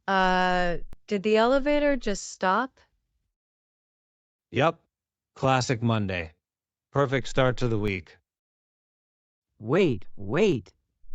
Uh, did the elevator just stop? Yup. Classic Monday. Perfect start to the week. Wait.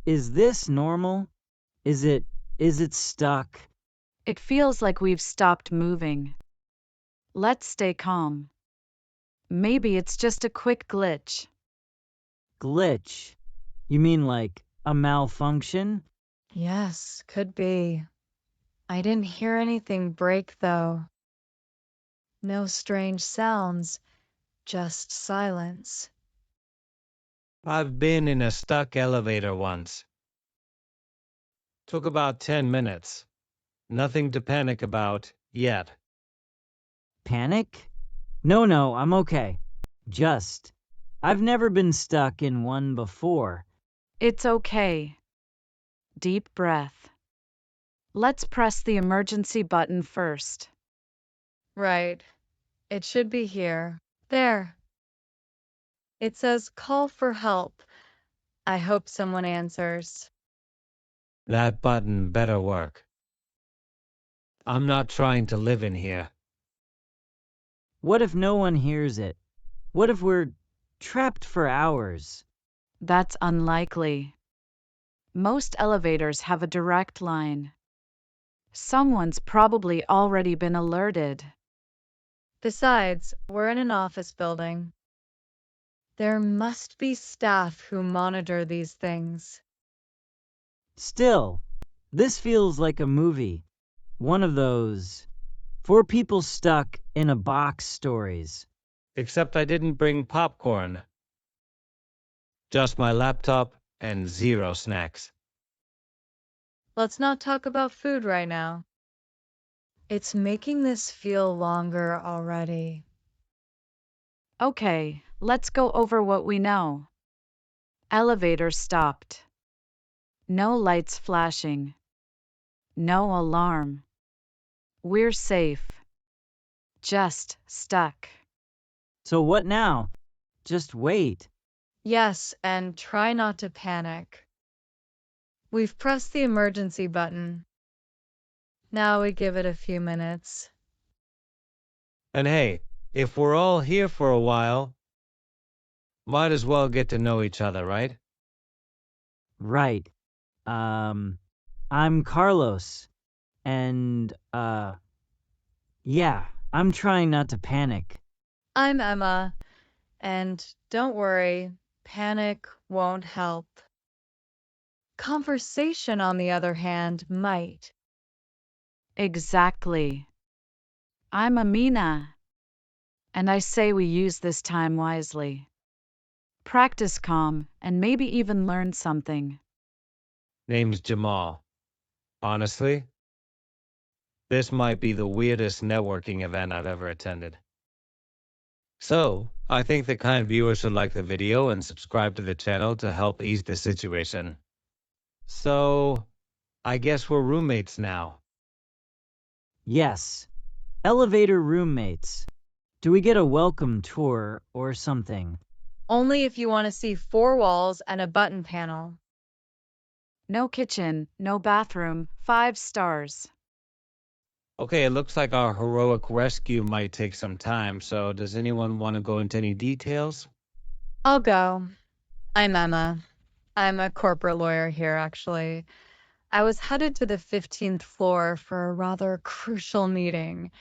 Is this normal? Is it is it stuck? It feels like we've stopped moving. Let's stay calm. Maybe it's just a quick glitch. Glitch? You mean like a malfunction? Yes, could be. I didn't hear anything break, though. No strange sounds, just silence. I've been in a stuck elevator once. Took about 10 minutes. Nothing to panic about yet. Panic? No, I'm okay. Just I've never been stuck in one before. It's okay. Deep breath. Let's press the emergency button first. Right. It should be here. There. It says call for help. I hope someone answers. That button better work. I'm not trying to live in here. What if no one hears it? What if we're trapped for hours? That's unlikely. Most elevators have a direct line. Someone's probably already been alerted. Besides, we're in an office building. There must be staff who monitor these things. Still, this feels like a movie. One of those four people stuck in a box stories. Except I didn't bring popcorn. Just my laptop and zero snacks. Let's not talk about food right now. It's making this feel longer already. Okay, let's go over what we know. Elevator stopped. No lights flashing. No alarm. We're safe. Just stuck. So what now? Just wait. Yes, and try not to panic. We've pressed the emergency button. Now we give it a few minutes. And hey, if we're all here for a while, might as well get to know each other, right? Right. I'm Carlos. And, yeah, I'm trying not to panic. I'm Emma, and don't worry, panic won't help. Conversation, on the other hand, might. Exactly. I'm Amina. And I say we use this time wisely. Practice calm and maybe even learn something. Name's Jamal. Honestly, this might be the weirdest networking event I've ever attended. So, I think the kind viewers should like the video and subscribe to the channel to help ease the situation. So, I guess we're roommates now. Yes. Elevator roommates. Do we get a welcome tour or something? Only if you want to see 4 walls and a button panel. No kitchen, no bathroom, 5 stars. Okay, it looks like our heroic rescue might take some time, so does anyone want to go into any details? I'll go. I'm Emma. I'm a corporate lawyer here, actually. I was headed to the 15th floor for a rather crucial meeting.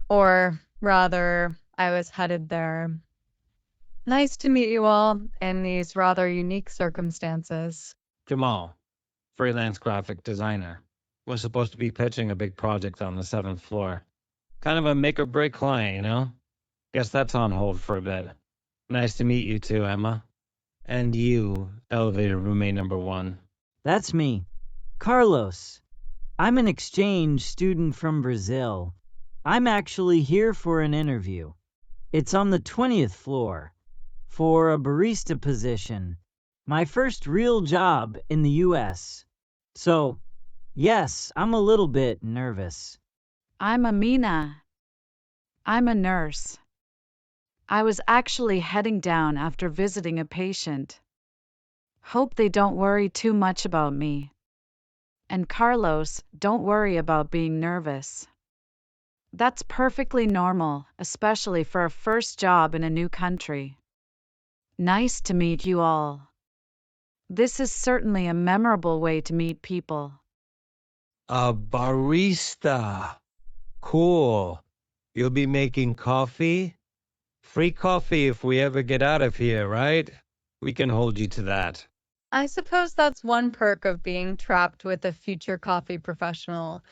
Or rather, I was headed there. Nice to meet you all in these rather unique circumstances. Jamal, freelance graphic designer. Was supposed to be pitching a big project on the 7th floor. Kind of a make or break client, you know? Guess that's on hold for a bit. Nice to meet you too, Emma. And you, elevator roommate number 1. That's me. Carlos. I'm an exchange student from Brazil. I'm actually here for an interview. It's on the 20th floor for a barista position. My first real job in the US. So, yes, I'm a little bit nervous. I'm Amina. I'm a nurse. I was actually heading down after visiting a patient. Hope they don't worry too much about me. And Carlos, don't worry about being nervous. That's perfectly normal, especially for a first job in a new country. Nice to meet you all. This is certainly a memorable way to meet people. A barista. Cool. You'll be making coffee? Free coffee if we ever get out of here, right? We can hold you to that. I suppose that's one perk of being trapped with a future coffee professional.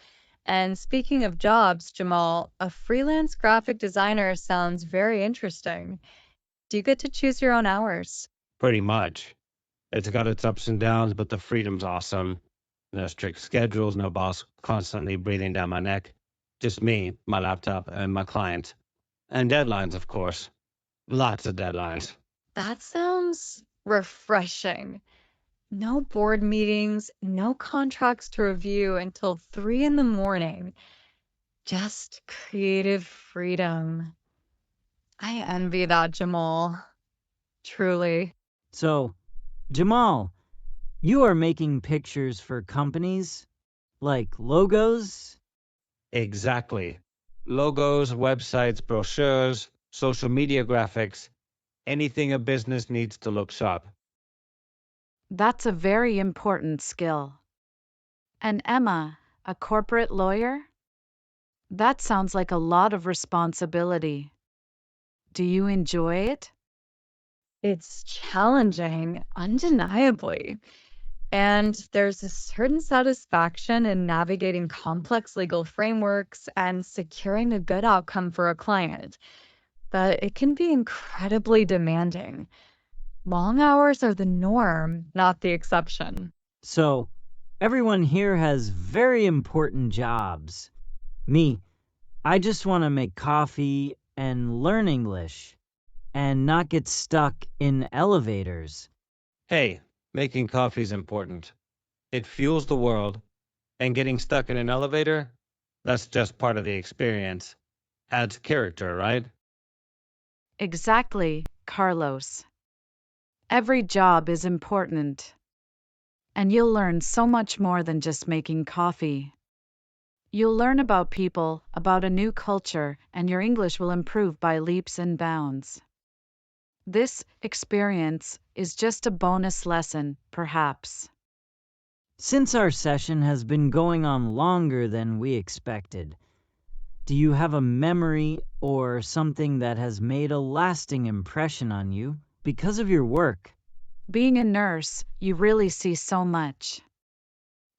And speaking of jobs, Jamal, a freelance graphic designer sounds very interesting. Do you get to choose your own hours? Pretty much. It's got its ups and downs, but the freedom's awesome. No strict schedules, no boss constantly breathing down my neck. Just me, my laptop, and my client. And deadlines, of course. Lots of deadlines. That sounds refreshing. No board meetings, no contracts to review until 3 in the morning. Just creative freedom. I envy that, Jamal. Truly. So, Jamal, you are making pictures for companies? Like logos? Exactly. Logos, websites, brochures, social media graphics, anything a business needs to look sharp. That's a very important skill. And Emma, a corporate lawyer? That sounds like a lot of responsibility. Do you enjoy it? It's challenging, undeniably. And there's a certain satisfaction in navigating complex legal frameworks and securing a good outcome for a client. But it can be incredibly demanding. Long hours are the norm, not the exception. So, everyone here has very important jobs. Me, I just want to make coffee and learn English and not get stuck in elevators. Hey, making coffee's important. It fuels the world, and getting stuck in an elevator, that's just part of the experience. Adds character, right? Exactly, Carlos. Every job is important. And you'll learn so much more than just making coffee. You'll learn about people, about a new culture, and your English will improve by leaps and bounds. This experience is just a bonus lesson, perhaps. Since our session has been going on longer than we expected, do you have a memory or something that has made a lasting impression on you because of your work? Being a nurse, you really see so much.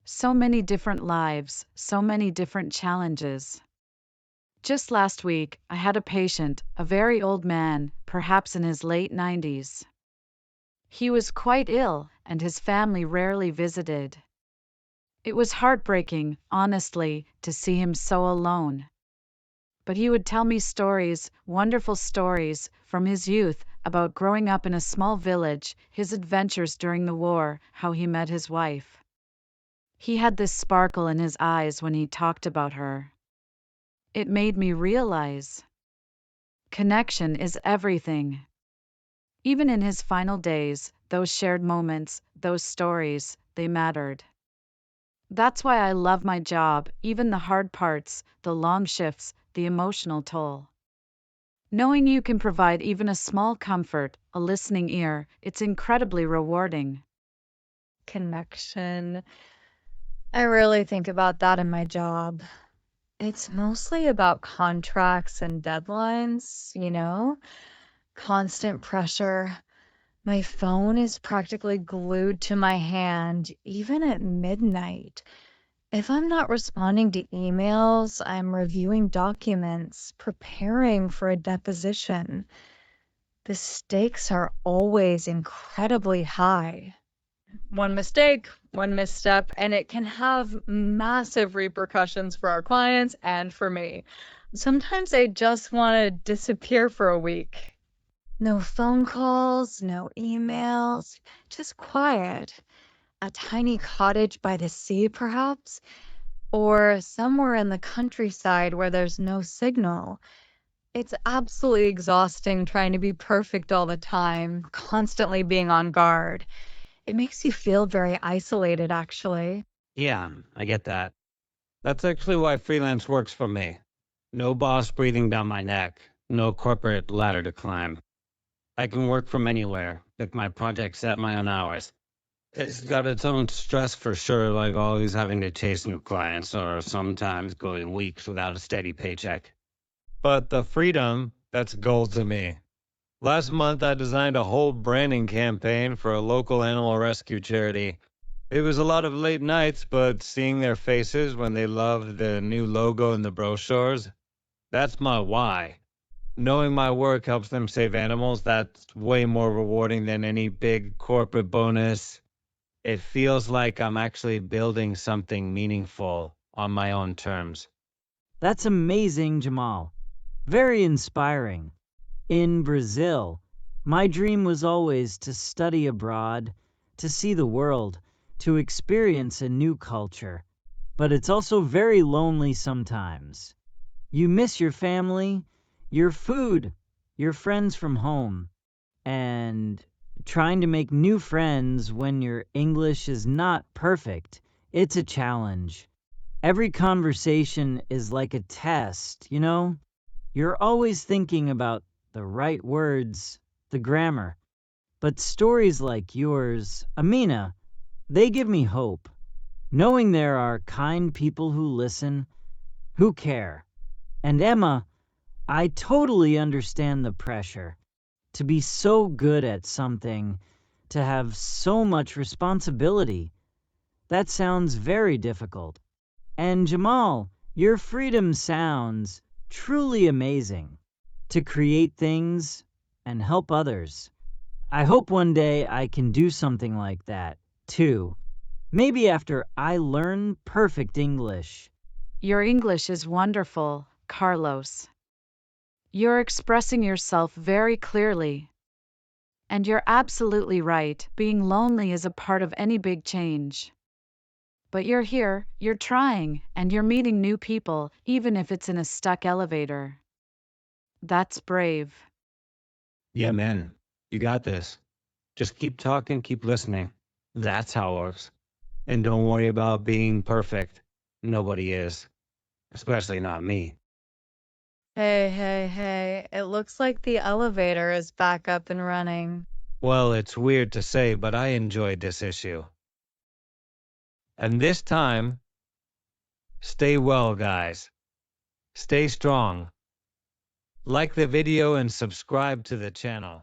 So many different lives, so many different challenges. Just last week, I had a patient, a very old man, perhaps in his late 90s. He was quite ill, and his family rarely visited. It was heartbreaking, honestly, to see him so alone. But he would tell me stories, wonderful stories, from his youth about growing up in a small village, his adventures during the war, how he met his wife. He had this sparkle in his eyes when he talked about her. It made me realize connection is everything. Even in his final days, those shared moments, those stories, they mattered. That's why I love my job, even the hard parts, the long shifts, the emotional toll. Knowing you can provide even a small comfort, a listening ear, it's incredibly rewarding. Connection. I really think about that in my job. It's mostly about contracts and deadlines, constant pressure. My phone is practically glued to my hand, even at midnight. If I'm not responding to emails, I'm reviewing documents, preparing for a deposition. The stakes are always incredibly high. One mistake, one misstep, and it can have massive repercussions for our clients and for me. Sometimes I just want to disappear for a week. No phone calls, no emails, just quiet. A tiny cottage by the sea, perhaps, or somewhere in the countryside where there's no signal. It's absolutely exhausting trying to be perfect all the time, constantly being on guard. It makes you feel very isolated, actually. Yeah, I get that. That's actually why freelance works for me. No boss breathing down my neck, no corporate ladder to climb. I can work from anywhere, pick my projects at my own hours. It's got its own stress for sure, like always having to chase new clients or sometimes going weeks without a steady paycheck. But the freedom, that's gold to me. Last month, I designed a whole branding campaign for a local animal rescue charity. It was a lot of late nights, but seeing their faces when they loved the new logo and the brochures, that's my why. Knowing my work helps them save animals, that's way more rewarding than any big corporate bonus. It feels like I'm actually building something meaningful on my own terms. That's amazing, Jamal. Very inspiring. In Brazil, my dream was always to study abroad, to see the world, to experience a new culture. But it's also very lonely sometimes. You miss your family, your food, your friends from home, and trying to make new friends when your English is not perfect. It's a challenge. Every conversation is like a test, you know? You're always thinking about the right words, the grammar. But stories like yours, Amina, they give me hope. Knowing there are kind people who listen, who care. And Emma, I totally understand the pressure to be so good at something, to have so much responsibility. That sounds very difficult. And Jamal, your freedom sounds truly amazing to create things and help others. I hope one day I can do something like that, too. Maybe after I learn perfect English. Your English is wonderful, Carlos. You're expressing yourself very clearly. And you're absolutely right, being lonely is a part of any big change. But you're here, you're trying, and you're meeting new people, even if it's in a stuck elevator. That's brave. Yeah, man, you got this. Just keep talking, keep listening. That's how it works. And don't worry about being perfect. Nobody is, especially not me. Hey, hey, hey. It looks like the elevator is back up and running. Well, it's weird to say, but I enjoyed this issue. And this time, stay well, guys. Stay strong. Like the video and subscribe to the channel.